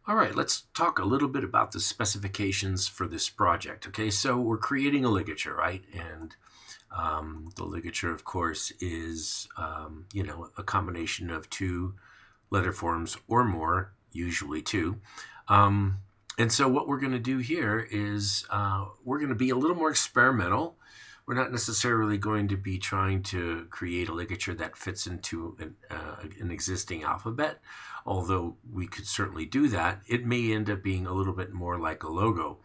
All right, let's talk a little bit about the specifications for this project. Okay, so we're creating a ligature, right? And the ligature, of course, is a combination of two letter forms or more, usually two. Um, and so what we're going to do here is we're going to be a little more experimental. We're not necessarily going to be trying to create a ligature that fits into an existing alphabet, although we could certainly do that. It may end up being a little bit more like a logo.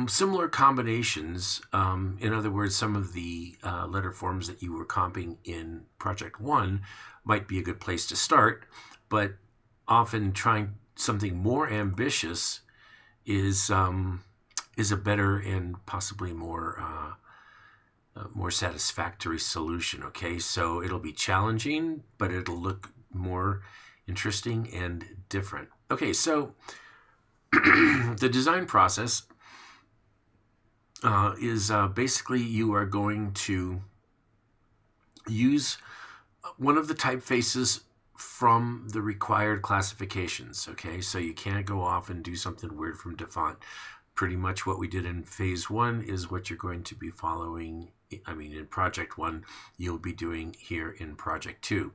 Similar combinations, in other words, some of the letter forms that you were comping in Project 1 might be a good place to start, but often trying something more ambitious is is a better and possibly more satisfactory solution. Okay, so it'll be challenging, but it'll look more interesting and different. Okay, so the design process is basically you are going to use one of the typefaces from the required classifications. Okay, so you can't go off and do something weird from DaFont. Pretty much what we did in phase 1 is what you're going to be following. In project 1, you'll be doing here in project 2.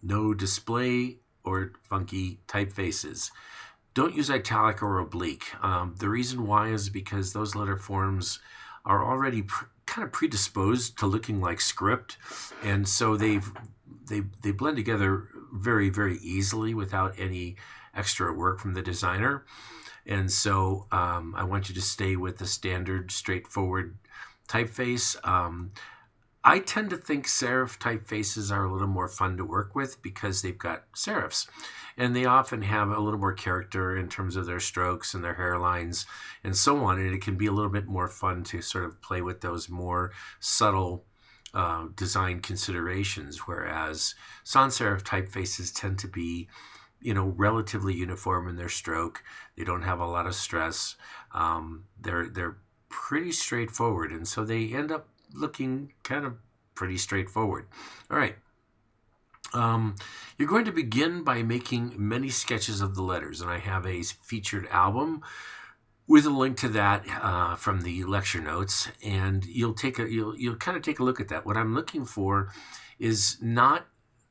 No display or funky typefaces. Don't use italic or oblique. The reason why is because those letter forms are already kind of predisposed to looking like script, and so they blend together very, very easily without any extra work from the designer. And so I want you to stay with the standard, straightforward typeface. I tend to think serif typefaces are a little more fun to work with because they've got serifs. And they often have a little more character in terms of their strokes and their hairlines and so on. And it can be a little bit more fun to sort of play with those more subtle design considerations. Whereas sans serif typefaces tend to be, relatively uniform in their stroke. They don't have a lot of stress. They're pretty straightforward. And so they end up looking kind of pretty straightforward. All right. You're going to begin by making many sketches of the letters, and I have a featured album with a link to that from the lecture notes, and you'll kind of take a look at that. What I'm looking for is not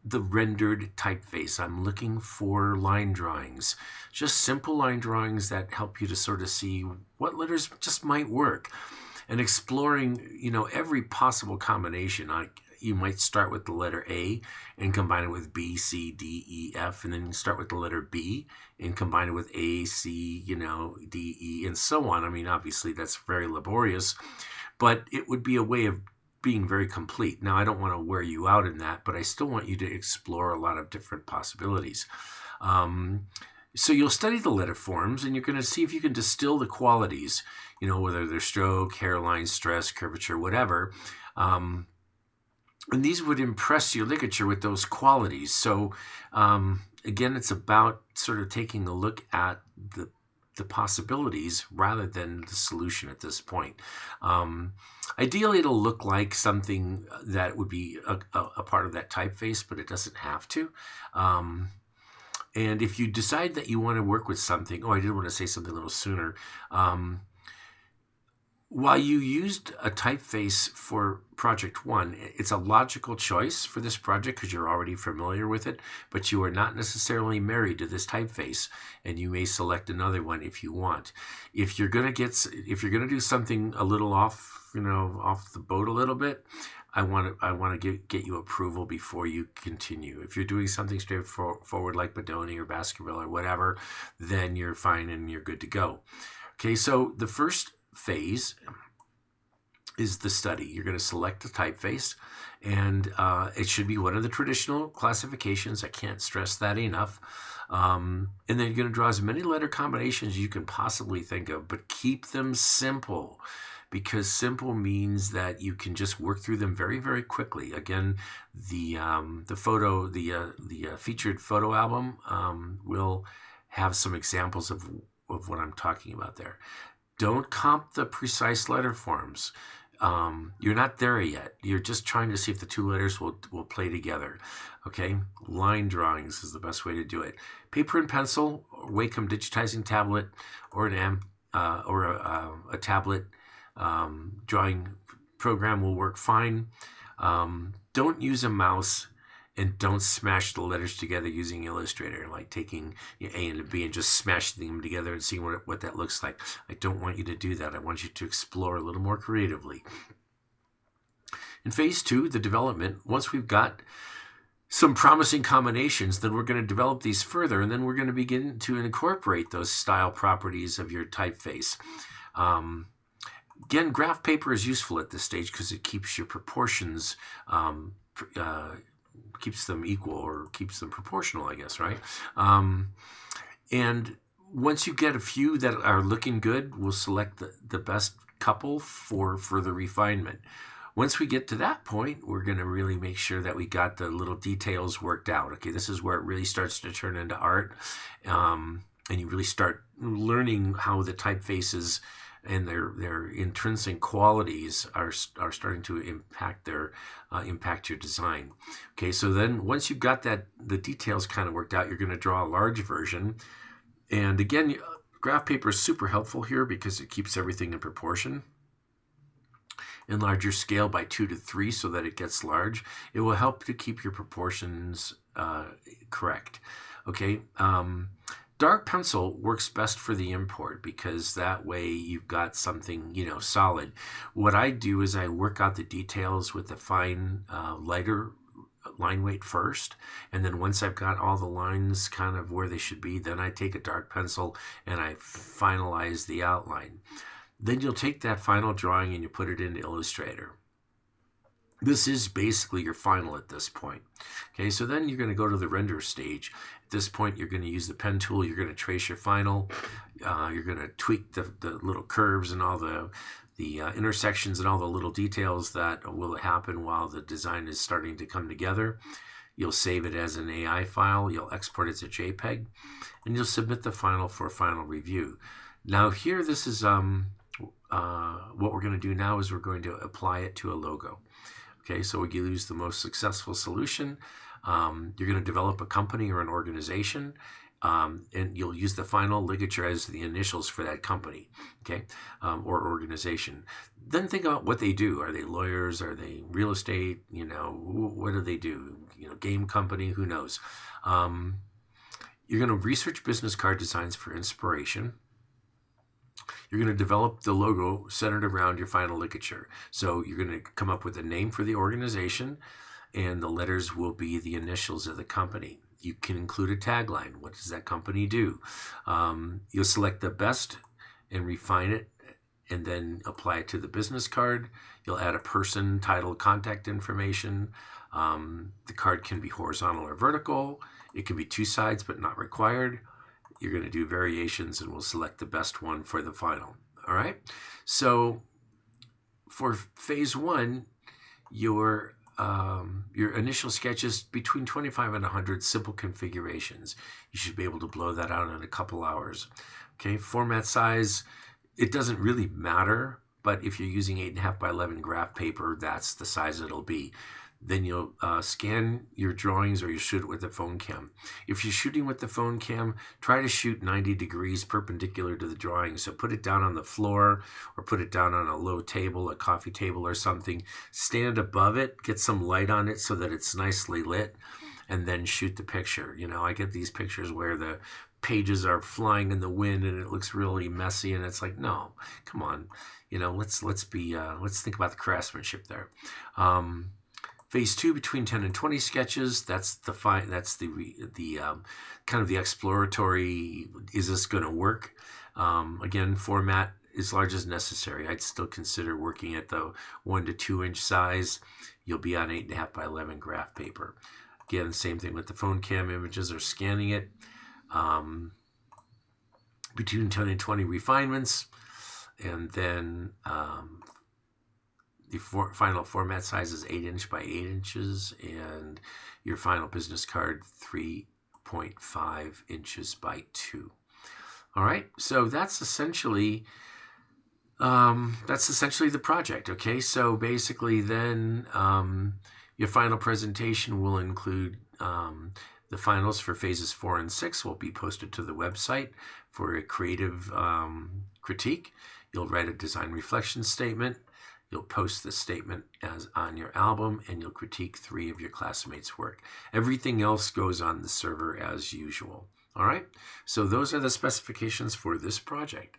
the rendered typeface. I'm looking for line drawings, just simple line drawings that help you to sort of see what letters just might work, and exploring every possible combination. You might start with the letter A and combine it with B, C, D, E, F, and then start with the letter B and combine it with A, C, D, E, and so on. Obviously that's very laborious, but it would be a way of being very complete. Now, I don't want to wear you out in that, but I still want you to explore a lot of different possibilities. So you'll study the letter forms, and you're going to see if you can distill the qualities, whether they're stroke, hairline, stress, curvature, whatever. And these would impress your ligature with those qualities. So again, it's about sort of taking a look at the possibilities rather than the solution at this point. Ideally, it'll look like something that would be a part of that typeface, but it doesn't have to. And if you decide that you want to work with something, I did want to say something a little sooner. While you used a typeface for Project 1, it's a logical choice for this project because you're already familiar with it, but you are not necessarily married to this typeface, and you may select another one if you want. If you're gonna do something a little off the boat a little bit, I want to get you approval before you continue. If you're doing something straightforward like Bodoni or Baskerville or whatever, then you're fine and you're good to go. Okay, so the first phase is the study. You're going to select the typeface, and it should be one of the traditional classifications. I can't stress that enough. And then you're going to draw as many letter combinations as you can possibly think of, but keep them simple, because simple means that you can just work through them very, very quickly. Again, the featured photo album will have some examples of what I'm talking about there. Don't comp the precise letter forms. You're not there yet. You're just trying to see if the two letters will play together. Okay, line drawings is the best way to do it. Paper and pencil, Wacom digitizing tablet, or a tablet drawing program will work fine. Don't use a mouse, and don't smash the letters together using Illustrator, like taking A and B and just smashing them together and seeing what that looks like. I don't want you to do that. I want you to explore a little more creatively. In phase 2, the development, once we've got some promising combinations, then we're going to develop these further, and then we're going to begin to incorporate those style properties of your typeface. Again, graph paper is useful at this stage because it keeps your proportions keeps them equal, or keeps them proportional, I guess, right? And once you get a few that are looking good, we'll select the best couple for further refinement. Once we get to that point, we're going to really make sure that we got the little details worked out. Okay, this is where it really starts to turn into art, and you really start learning how the typefaces and their intrinsic qualities are starting to impact your design. Okay, so then once you've got the details kind of worked out, you're going to draw a large version. And again, graph paper is super helpful here because it keeps everything in proportion. Enlarge your scale by 2 to 3 so that it gets large. It will help to keep your proportions correct. Okay. Dark pencil works best for the import because that way you've got something, solid. What I do is I work out the details with the fine, lighter line weight first, and then once I've got all the lines kind of where they should be, then I take a dark pencil and I finalize the outline. Then you'll take that final drawing and you put it into Illustrator. This is basically your final at this point. Okay, so then you're going to go to the render stage. At this point, you're going to use the pen tool. You're going to trace your final. You're going to tweak the little curves and all the intersections and all the little details that will happen while the design is starting to come together. You'll save it as an AI file. You'll export it as a JPEG, and you'll submit the final for final review. Now here, this is what we're going to do now is we're going to apply it to a logo. Okay, so we use the most successful solution. You're going to develop a company or an organization, and you'll use the final ligature as the initials for that company, okay, or organization. Then think about what they do. Are they lawyers? Are they real estate? What do they do? Game company? Who knows? You're going to research business card designs for inspiration. You're going to develop the logo centered around your final ligature. So you're going to come up with a name for the organization, and the letters will be the initials of the company. You can include a tagline. What does that company do? You'll select the best and refine it, and then apply it to the business card. You'll add a person, title, contact information. The card can be horizontal or vertical. It can be 2 sides, but not required. You're going to do variations, and we'll select the best one for the final. All right. So for phase 1, your initial sketch is between 25 and 100 simple configurations. You should be able to blow that out in a couple hours. Okay. Format size, it doesn't really matter, but if you're using 8.5 by 11 graph paper, that's the size it'll be. Then you'll scan your drawings, or you shoot it with the phone cam. If you're shooting with the phone cam, try to shoot 90 degrees perpendicular to the drawing. So put it down on the floor, or put it down on a low table, a coffee table or something. Stand above it, get some light on it so that it's nicely lit, and then shoot the picture. I get these pictures where the pages are flying in the wind and it looks really messy, and it's like, no, come on. Let's think about the craftsmanship there. Phase 2, between 10 and 20 sketches. That's the kind of the exploratory. Is this going to work? Again, format as large as necessary. I'd still consider working at the 1 to 2 inch size. You'll be on 8.5 by 11 graph paper. Again, same thing with the phone cam images or scanning it. Between 10 and 20 refinements, and then the final format size is 8 inch by 8 inches, and your final business card 3.5 inches by 2. All right, so that's essentially That's essentially the project. Okay, so basically, then your final presentation will include the finals for phases 4 and 6 will be posted to the website for a creative critique. You'll write a design reflection statement. You'll post the statement as on your album, and you'll critique 3 of your classmates' work. Everything else goes on the server as usual. All right, so those are the specifications for this project.